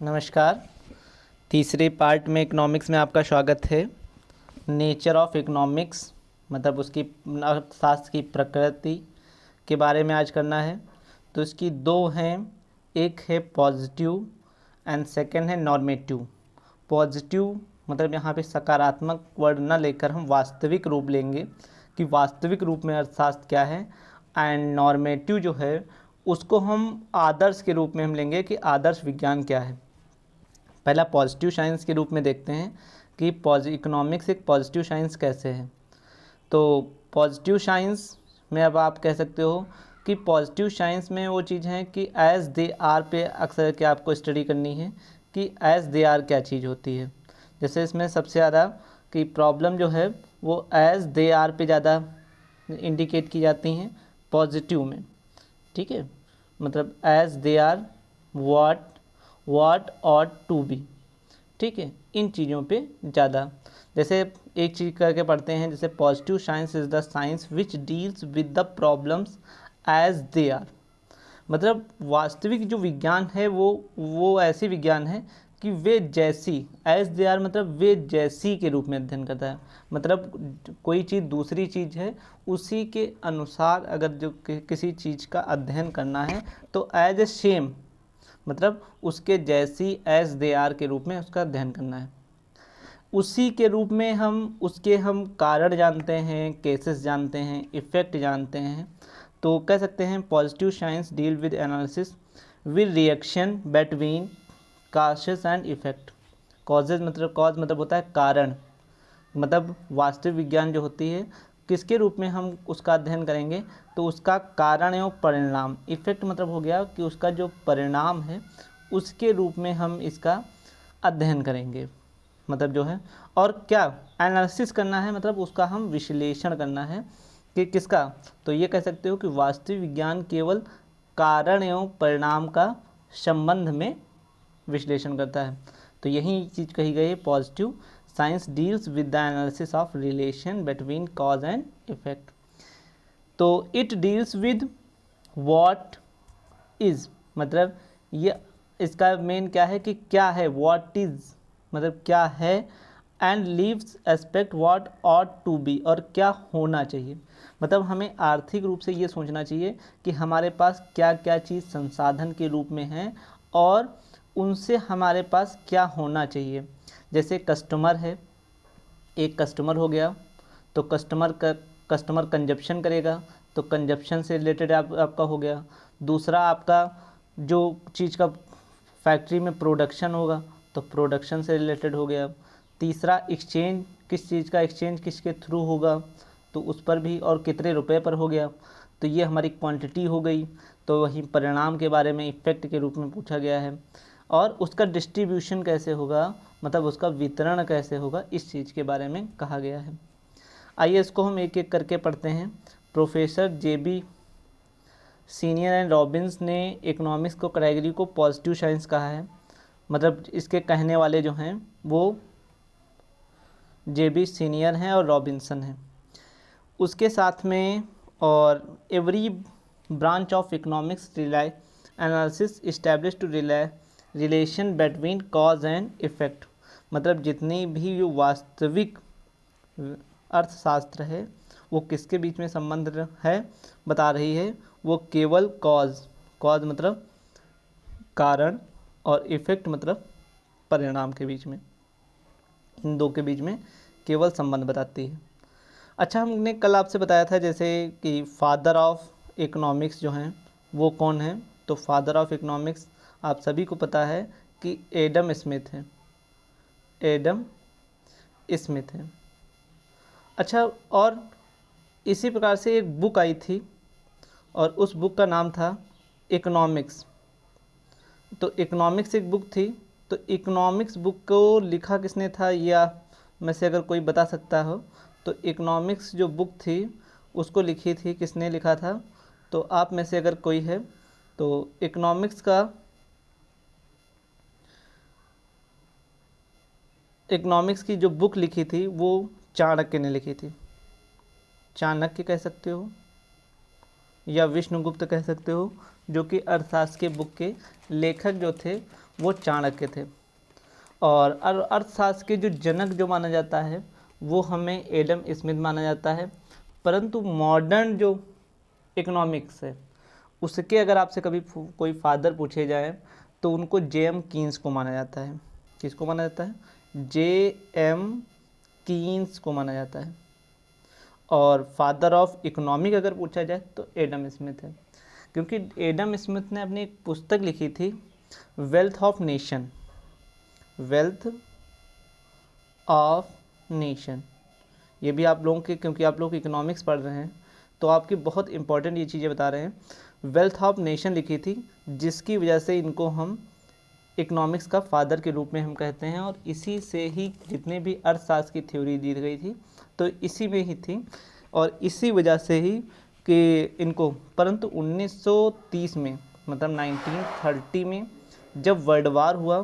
नमस्कार। तीसरे पार्ट में इकोनॉमिक्स में आपका स्वागत है। नेचर ऑफ इकोनॉमिक्स मतलब उसकी अर्थशास्त्र की प्रकृति के बारे में आज करना है। तो इसकी दो हैं, एक है पॉजिटिव एंड सेकंड है नॉर्मेटिव। पॉजिटिव मतलब यहाँ पे सकारात्मक वर्ड न लेकर हम वास्तविक रूप लेंगे कि वास्तविक रूप में अर्थशास्त्र क्या है, एंड नॉर्मेटिव जो है उसको हम आदर्श के रूप में हम लेंगे कि आदर्श विज्ञान क्या है। पहला पॉजिटिव साइंस के रूप में देखते हैं कि इकोनॉमिक्स एक पॉजिटिव साइंस कैसे है। तो पॉजिटिव साइंस में अब आप कह सकते हो कि पॉजिटिव साइंस में वो चीज़ है कि एज दे आर पे अक्सर के आपको स्टडी करनी है कि एज दे आर क्या चीज़ होती है। जैसे इसमें सबसे ज़्यादा कि प्रॉब्लम जो है वो एज दे आर पे ज़्यादा इंडिकेट की जाती हैं पॉजिटिव में। ठीक है, मतलब as they are, what ought to be. ठीक है, इन चीज़ों पे ज़्यादा। जैसे एक चीज़ करके पढ़ते हैं, जैसे positive science is the science which deals with the problems as they are. मतलब वास्तविक जो विज्ञान है वो ऐसी विज्ञान है कि वे जैसी, एज दे आर मतलब वे जैसी के रूप में अध्ययन करता है। मतलब कोई चीज़ दूसरी चीज़ है उसी के अनुसार अगर जो किसी चीज़ का अध्ययन करना है तो एज ए सेम मतलब उसके जैसी एज दे आर के रूप में उसका अध्ययन करना है। उसी के रूप में हम कारण जानते हैं, केसेस जानते हैं, इफ़ेक्ट जानते हैं। तो कह सकते हैं positive science deal with analysis with reaction between causes and effect. Cause मतलब होता है कारण, मतलब वास्तविक विज्ञान जो होती है किसके रूप में हम उसका अध्ययन करेंगे, तो उसका कारण एवं परिणाम। इफ़ेक्ट मतलब हो गया कि उसका जो परिणाम है उसके रूप में हम इसका अध्ययन करेंगे। मतलब जो है और क्या एनालिसिस करना है, मतलब उसका हम विश्लेषण करना है कि किसका। तो ये कह सकते हो कि वास्तविक विज्ञान केवल कारण एवं परिणाम का संबंध में विश्लेषण करता है। तो यही चीज़ कही गई है, positive science deals with the analysis of relation between cause and effect. तो it deals with what is, मतलब ये इसका मेन क्या है कि क्या है, व्हाट इज़ मतलब क्या है, and leaves aspect what ought to be और क्या होना चाहिए। मतलब हमें आर्थिक रूप से ये सोचना चाहिए कि हमारे पास क्या क्या चीज़ संसाधन के रूप में है और उनसे हमारे पास क्या होना चाहिए। जैसे कस्टमर है, एक कस्टमर हो गया तो कस्टमर कंजप्शन करेगा तो कंजप्शन से रिलेटेड आपका हो गया। दूसरा आपका जो चीज़ का फैक्ट्री में प्रोडक्शन होगा तो प्रोडक्शन से रिलेटेड हो गया। तीसरा एक्सचेंज, किस चीज़ का एक्सचेंज किसके थ्रू होगा तो उस पर भी, और कितने रुपए पर हो गया तो ये हमारी क्वांटिटी हो गई। तो वही परिणाम के बारे में इफ़ेक्ट के रूप में पूछा गया है। और उसका डिस्ट्रीब्यूशन कैसे होगा, मतलब उसका वितरण कैसे होगा, इस चीज़ के बारे में कहा गया है। आइए इसको हम एक एक करके पढ़ते हैं। Professor J B Senior and Robbins ने इकोनॉमिक्स को कैटेगरी को पॉजिटिव साइंस कहा है। मतलब इसके कहने वाले जो हैं वो जेबी सीनियर हैं और रॉबिन्सन हैं। उसके साथ में और every branch of economics rely analysis establish to relation between cause and effect. मतलब जितनी भी जो वास्तविक अर्थशास्त्र है वो किसके बीच में संबंध है बता रही है, वो केवल कॉज मतलब कारण और इफ़ेक्ट मतलब परिणाम के बीच में, इन दो के बीच में केवल संबंध बताती है। अच्छा, हमने कल आपसे बताया था जैसे कि फादर ऑफ इकोनॉमिक्स जो हैं वो कौन है। तो फादर ऑफ इकोनॉमिक्स आप सभी को पता है कि एडम स्मिथ है, एडम स्मिथ है। अच्छा, और इसी प्रकार से एक बुक आई थी और उस बुक का नाम था इकोनॉमिक्स। तो इकोनॉमिक्स एक बुक थी, तो इकोनॉमिक्स बुक को लिखा किसने था, या में से अगर कोई बता सकता हो तो इकोनॉमिक्स जो बुक थी उसको लिखी थी किसने लिखा था। तो आप में से अगर कोई है तो इकोनॉमिक्स की जो बुक लिखी थी वो चाणक्य ने लिखी थी। चाणक्य कह सकते हो या विष्णुगुप्त कह सकते हो, जो कि अर्थशास्त्र के बुक के लेखक जो थे वो चाणक्य थे। और अर्थशास्त्र के जो जनक जो माना जाता है वो हमें एडम स्मिथ माना जाता है। परंतु मॉडर्न जो इकोनॉमिक्स है उसके अगर आपसे कभी कोई फादर पूछे जाए तो उनको जेएम कीन्स को माना जाता है। किसको माना जाता है? जेएम कीन्स को माना जाता है। और फादर ऑफ इकोनॉमिक अगर पूछा जाए तो एडम स्मिथ है, क्योंकि एडम स्मिथ ने अपनी एक पुस्तक लिखी थी wealth of nation. Wealth of nation, ये भी आप लोगों के, क्योंकि आप लोग इकोनॉमिक्स पढ़ रहे हैं तो आपकी बहुत इंपॉर्टेंट ये चीज़ें बता रहे हैं। वेल्थ ऑफ नेशन लिखी थी, जिसकी वजह से इनको हम इकोनॉमिक्स का फादर के रूप में हम कहते हैं। और इसी से ही जितने भी अर्थशास्त्र की थ्योरी दी गई थी तो इसी में ही थी, और इसी वजह से ही कि इनको, परंतु 1930 में मतलब 1930 में जब वर्ल्ड वार हुआ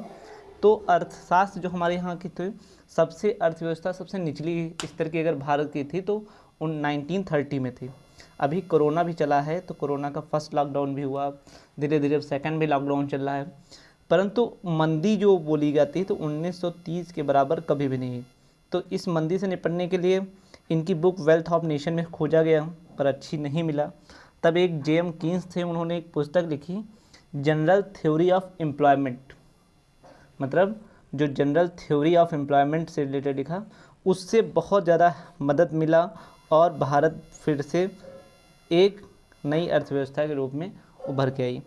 तो अर्थशास्त्र जो हमारे यहाँ की थी, सबसे अर्थव्यवस्था सबसे निचली स्तर की अगर भारत की थी तो 1930 में थी। अभी कोरोना भी चला है तो कोरोना का फर्स्ट लॉकडाउन भी हुआ, धीरे धीरे सेकंड भी लॉकडाउन चल रहा है, परंतु मंदी जो बोली जाती है तो 1930 के बराबर कभी भी नहीं। तो इस मंदी से निपटने के लिए इनकी बुक वेल्थ ऑफ नेशन में खोजा गया पर अच्छी नहीं मिला। तब एक जेएम कीन्स थे, उन्होंने एक पुस्तक लिखी जनरल थ्योरी ऑफ एम्प्लॉयमेंट, मतलब जो जनरल थ्योरी ऑफ एम्प्लॉयमेंट से रिलेटेड लिखा, उससे बहुत ज़्यादा मदद मिला और भारत फिर से एक नई अर्थव्यवस्था के रूप में उभर के आई।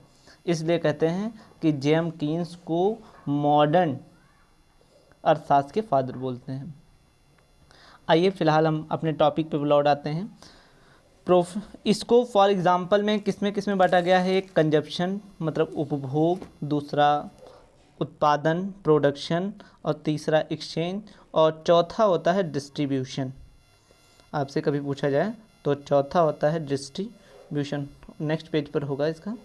इसलिए कहते हैं कि जेएम कीन्स को मॉडर्न अर्थशास्त्र के फादर बोलते हैं। आइए फिलहाल हम अपने टॉपिक पे लौट आते हैं। इसको फॉर एग्जांपल में किस में बांटा गया है? एक कंजप्शन मतलब उपभोग, दूसरा उत्पादन प्रोडक्शन, और तीसरा एक्सचेंज, और चौथा होता है डिस्ट्रीब्यूशन। आपसे कभी पूछा जाए तो चौथा होता है डिस्ट्रीब्यूशन। नेक्स्ट पेज पर होगा इसका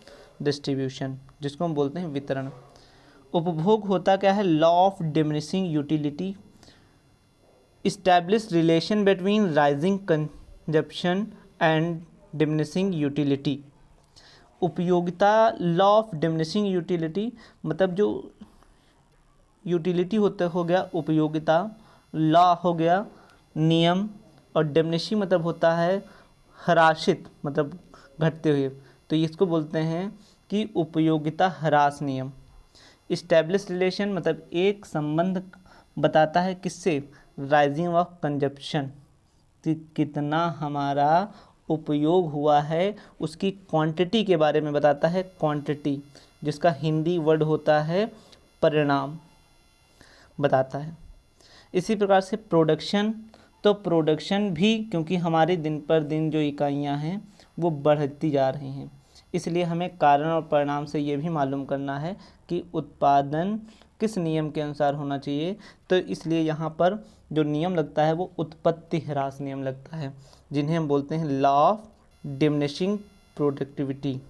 डिस्ट्रीब्यूशन, जिसको हम बोलते हैं वितरण। उपभोग होता क्या है? Law of diminishing utility, establish relation between rising consumption and diminishing utility. उपयोगिता, लॉ ऑफ डिमिनिशिंग यूटिलिटी मतलब जो यूटिलिटी होता हो गया उपयोगिता, लॉ हो गया नियम, और डिमिनिशिंग मतलब होता है ह्रासित मतलब घटते हुए, तो इसको बोलते हैं कि उपयोगिता ह्रास नियम। इस्टेब्लिश रिलेशन मतलब एक संबंध बताता है किससे? राइजिंग ऑफ कंजप्शन, कितना हमारा उपयोग हुआ है उसकी क्वांटिटी के बारे में बताता है, क्वांटिटी, जिसका हिंदी वर्ड होता है परिणाम बताता है। इसी प्रकार से प्रोडक्शन, तो प्रोडक्शन भी क्योंकि हमारे दिन पर दिन जो इकाइयाँ हैं वो बढ़ती जा रही हैं, इसलिए हमें कारण और परिणाम से ये भी मालूम करना है कि उत्पादन किस नियम के अनुसार होना चाहिए। तो इसलिए यहाँ पर जो नियम लगता है वो उत्पत्ति ह्रास नियम लगता है, जिन्हें हम बोलते हैं लॉ ऑफ डिमिनिशिंग प्रोडक्टिविटी।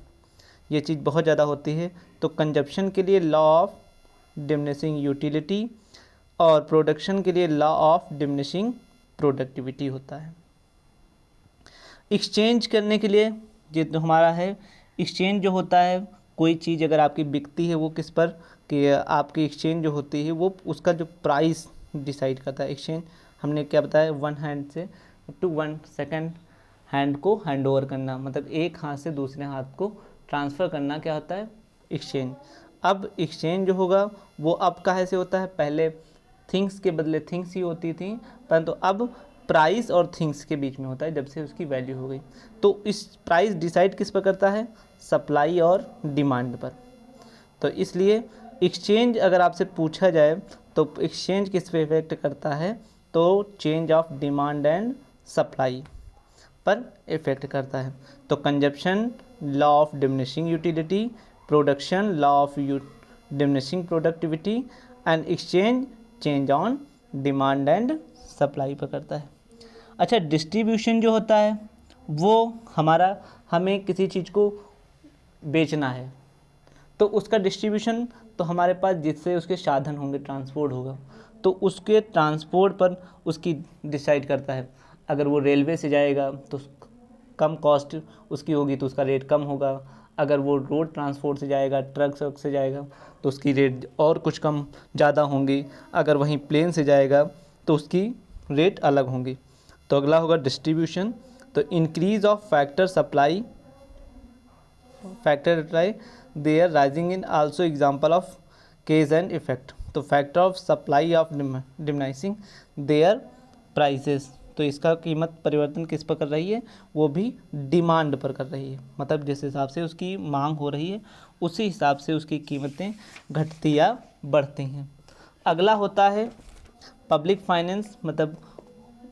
ये चीज़ बहुत ज़्यादा होती है। तो कंजप्शन के लिए लॉ ऑफ डिमिनिशिंग यूटिलिटी और प्रोडक्शन के लिए लॉ ऑफ डिमिनिशिंग प्रोडक्टिविटी होता है। एक्सचेंज करने के लिए जो हमारा है, एक्सचेंज जो होता है कोई चीज़ अगर आपकी बिकती है वो किस पर, कि आपकी एक्सचेंज जो होती है वो उसका जो प्राइस डिसाइड करता है। एक्सचेंज हमने क्या बताया, वन हैंड से टू वन सेकंड हैंड को हैंड ओवर करना, मतलब एक हाथ से दूसरे हाथ को ट्रांसफ़र करना क्या होता है? एक्सचेंज। अब एक्सचेंज जो होगा वो अब काहे से होता है? पहले थिंग्स के बदले थिंग्स ही होती थी, परंतु अब प्राइस और थिंग्स के बीच में होता है जब से उसकी वैल्यू हो गई। तो इस प्राइस डिसाइड किस पर करता है? सप्लाई और डिमांड पर। तो इसलिए एक्सचेंज अगर आपसे पूछा जाए तो एक्सचेंज किस पे इफेक्ट करता है? तो change of demand and supply पर इफेक्ट करता है। तो consumption law of diminishing utility, production law of diminishing productivity, and exchange change on demand and supply पर करता है। अच्छा, डिस्ट्रीब्यूशन जो होता है वो हमें किसी चीज़ को बेचना है तो उसका डिस्ट्रीब्यूशन, तो हमारे पास जिससे उसके साधन होंगे, ट्रांसपोर्ट होगा, तो उसके ट्रांसपोर्ट पर उसकी डिसाइड करता है। अगर वो रेलवे से जाएगा तो कम कॉस्ट उसकी होगी तो उसका रेट कम होगा। अगर वो रोड ट्रांसपोर्ट से जाएगा, ट्रक से जाएगा, तो उसकी रेट और कुछ कम ज़्यादा होंगी। अगर वहीं प्लेन से जाएगा तो उसकी रेट अलग होंगी। तो अगला होगा डिस्ट्रीब्यूशन। तो increase of factor supply their rising in also example of cause and effect. तो factor of supply of diminishing their prices, तो इसका कीमत परिवर्तन किस पर कर रही है, वो भी डिमांड पर कर रही है। मतलब जिस हिसाब से उसकी मांग हो रही है उसी हिसाब से उसकी कीमतें घटती या बढ़ती हैं। अगला होता है पब्लिक फाइनेंस। मतलब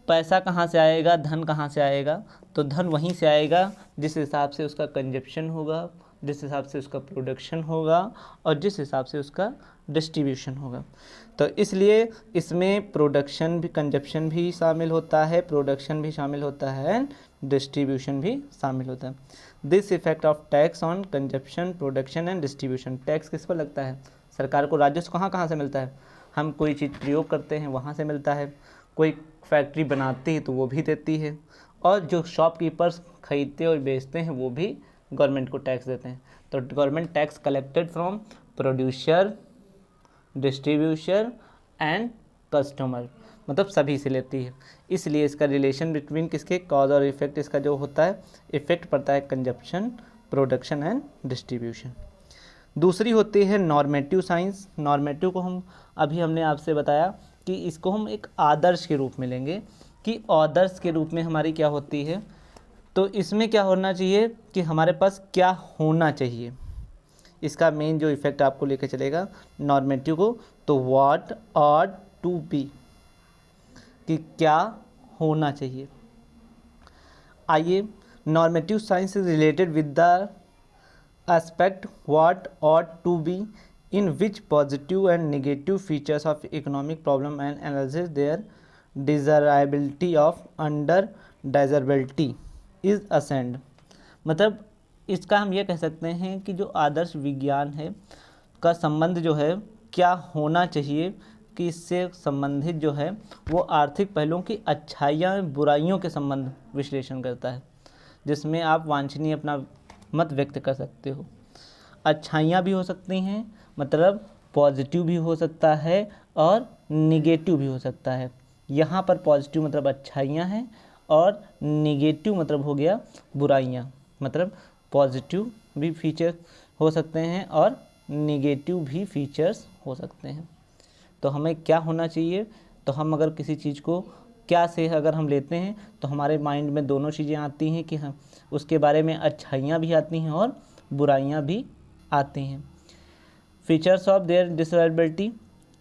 पैसा कहाँ से आएगा, धन कहाँ से आएगा, तो धन वहीं से आएगा जिस हिसाब से उसका कंजप्शन होगा, जिस हिसाब से उसका प्रोडक्शन होगा और जिस हिसाब से उसका डिस्ट्रीब्यूशन होगा। तो इसलिए इसमें प्रोडक्शन भी, कंजप्शन भी शामिल होता है, प्रोडक्शन भी शामिल होता है एंड डिस्ट्रीब्यूशन भी शामिल होता है। This effect of tax on consumption, production and distribution. Tax किस पर लगता है, सरकार को राजस्व कहाँ कहाँ से मिलता है, हम कोई चीज़ प्रयोग करते हैं वहाँ से मिलता है, कोई फैक्ट्री बनाती है तो वो भी देती है, और जो शॉपकीपर्स खरीदते और बेचते हैं वो भी गवर्नमेंट को टैक्स देते हैं। तो government tax collected from producer, distributor and customer, मतलब सभी से लेती है। इसलिए इसका रिलेशन बिटवीन किसके, कॉज और इफेक्ट, इसका जो होता है इफेक्ट पड़ता है कंजप्शन, प्रोडक्शन एंड डिस्ट्रीब्यूशन। दूसरी होती है नॉर्मेटिव साइंस। नॉर्मेटिव को हमने आपसे बताया कि इसको हम एक आदर्श के रूप में लेंगे कि आदर्श के रूप में हमारी क्या होती है। तो इसमें क्या होना चाहिए कि हमारे पास क्या होना चाहिए, इसका मेन जो इफेक्ट आपको लेकर चलेगा नॉर्मेटिव को, तो व्हाट ऑट टू बी, कि क्या होना चाहिए। आइए, normative science is related with the aspect what ought to be in which positive and negative features of economic problem and analysis their desirability of under desirability is assigned। मतलब इसका हम ये कह सकते हैं कि जो आदर्श विज्ञान है का संबंध जो है क्या होना चाहिए, कि इससे संबंधित जो है वो आर्थिक पहलुओं की अच्छाइयाँ बुराइयों के संबंध विश्लेषण करता है, जिसमें आप वांछनीय अपना मत व्यक्त कर सकते हो। अच्छाइयाँ भी हो सकती हैं, मतलब पॉजिटिव भी हो सकता है और निगेटिव भी हो सकता है। यहाँ पर पॉजिटिव मतलब अच्छाइयाँ हैं और निगेटिव मतलब हो गया बुराइयाँ। मतलब पॉजिटिव भी फीचर हो सकते हैं और निगेटिव भी फीचर्स हो सकते हैं। तो हमें क्या होना चाहिए, तो हम अगर किसी चीज़ को क्या से अगर हम लेते हैं तो हमारे माइंड में दोनों चीज़ें आती हैं कि हम उसके बारे में अच्छाइयाँ भी आती हैं और बुराइयाँ भी आती हैं। फीचर्स ऑफ देयर डिसएबिलिटी,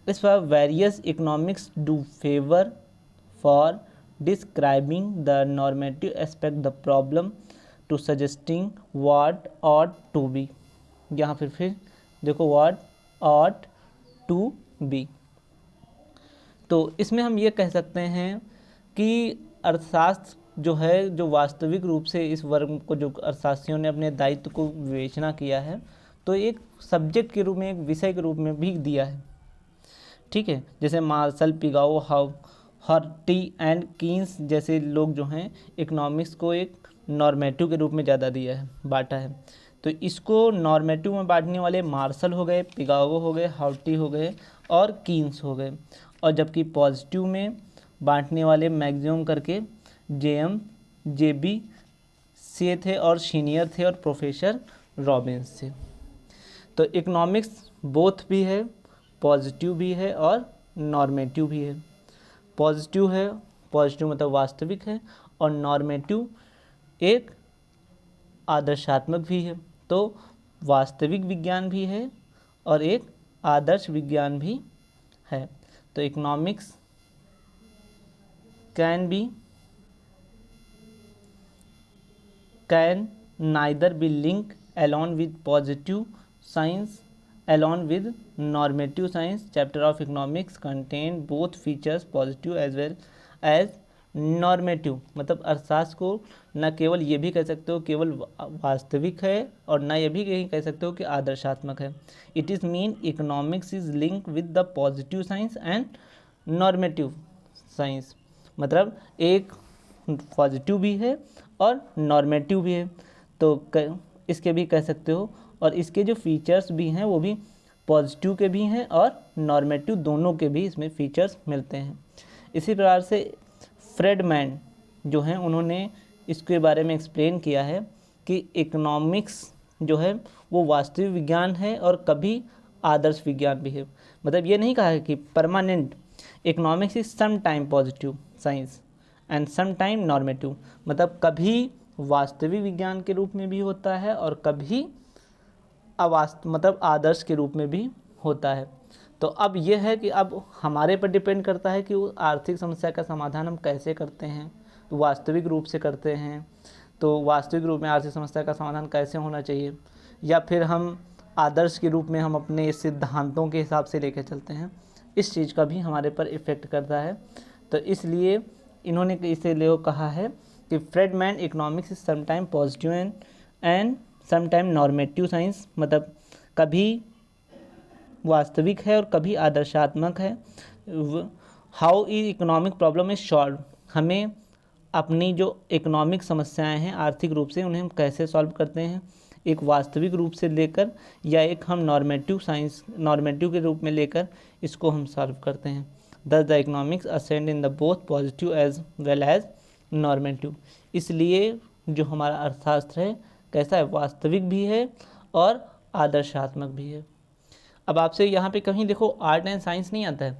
इस पर various economics do favour for describing the normative aspect the problem to suggesting what ought to be. यहाँ फिर देखो व्हाट ऑट टू बी। तो इसमें हम ये कह सकते हैं कि अर्थशास्त्र जो है, जो वास्तविक रूप से इस वर्ग को, जो अर्थशास्त्रियों ने अपने दायित्व को विवेचना किया है, तो एक सब्जेक्ट के रूप में, एक विषय के रूप में भी दिया है। ठीक है, जैसे मार्शल, पिगाओ, हर्टी एंड कीन्स जैसे लोग जो हैं इकोनॉमिक्स को एक नॉर्मेटिव के रूप में ज़्यादा दिया है, बांटा है। तो इसको नॉर्मेटिव में बांटने वाले मार्शल हो गए, पिगाओ हो गए, हर्टी हो गए और कीन्स हो गए। और जबकि पॉजिटिव में बांटने वाले मैक्सिमम करके JB से थे और सीनियर थे और प्रोफेसर रॉबिन्स थे। तो इकोनॉमिक्स बोथ भी है, पॉजिटिव भी है और नॉर्मेटिव भी है। पॉजिटिव है, पॉजिटिव मतलब वास्तविक है, और नॉर्मेटिव एक आदर्शात्मक भी है। तो वास्तविक विज्ञान भी है और एक आदर्श विज्ञान भी है। तो economics can neither be link along with positive science along with normative science. Chapter of economics contain both features positive as well as normative। मतलब अर्थशास्त्र को न केवल ये भी कह सकते हो केवल वास्तविक है और न ये भी कह सकते हो कि आदर्शात्मक है। It is mean economics is link with the positive science and normative science. मतलब एक पॉजिटिव भी है और नॉर्मेटिव भी है, तो इसके भी कह सकते हो। और इसके जो फीचर्स भी हैं वो भी पॉजिटिव के भी हैं और नॉर्मेटिव, दोनों के भी इसमें फीचर्स मिलते हैं। इसी प्रकार से फ्रेडमैन जो हैं उन्होंने इसके बारे में एक्सप्लेन किया है कि इकोनॉमिक्स जो है वो वास्तविक विज्ञान है और कभी आदर्श विज्ञान भी है। मतलब ये नहीं कहा है कि permanent, economics is some time positive science and some time normative, मतलब कभी वास्तविक विज्ञान के रूप में भी होता है और कभी मतलब आदर्श के रूप में भी होता है। तो अब यह है कि अब हमारे पर डिपेंड करता है कि वो आर्थिक समस्या का समाधान हम कैसे करते हैं, तो वास्तविक रूप से करते हैं, तो वास्तविक रूप में आर्थिक समस्या का समाधान कैसे होना चाहिए, या फिर हम आदर्श के रूप में हम अपने सिद्धांतों के हिसाब से लेकर चलते हैं, इस चीज़ का भी हमारे पर इफ़ेक्ट करता है। तो इसलिए इन्होंने इसीलिए कहा है कि Friedmann economics is sometime positive and sometime normative science, मतलब कभी वास्तविक है और कभी आदर्शात्मक है। How is economic problem is solve, हमें अपनी जो इकोनॉमिक समस्याएं हैं आर्थिक रूप से उन्हें हम कैसे सॉल्व करते हैं, एक वास्तविक रूप से लेकर या एक हम नॉर्मेटिव के रूप में लेकर इसको हम सॉल्व करते हैं। Thus the economics ascend in the both positive as well as normative, इसलिए जो हमारा अर्थशास्त्र है कैसा है, वास्तविक भी है और आदर्शात्मक भी है। अब आपसे यहाँ पे कहीं देखो आर्ट एंड साइंस नहीं आता है,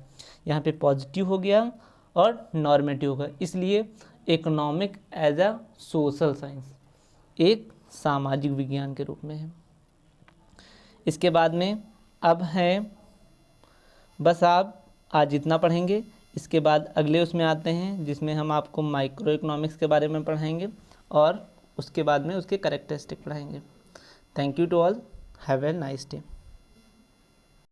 यहाँ पे पॉजिटिव हो गया और नॉर्मेटिव होगा, इसलिए economic as a social science, एक सामाजिक विज्ञान के रूप में है। इसके बाद में अब है, बस आप आज इतना पढ़ेंगे, इसके बाद अगले उसमें आते हैं जिसमें हम आपको माइक्रो इकोनॉमिक्स के बारे में पढ़ाएंगे और उसके बाद में उसके कैरेक्टरिस्टिक पढ़ाएंगे। Thank you to all, have a nice day.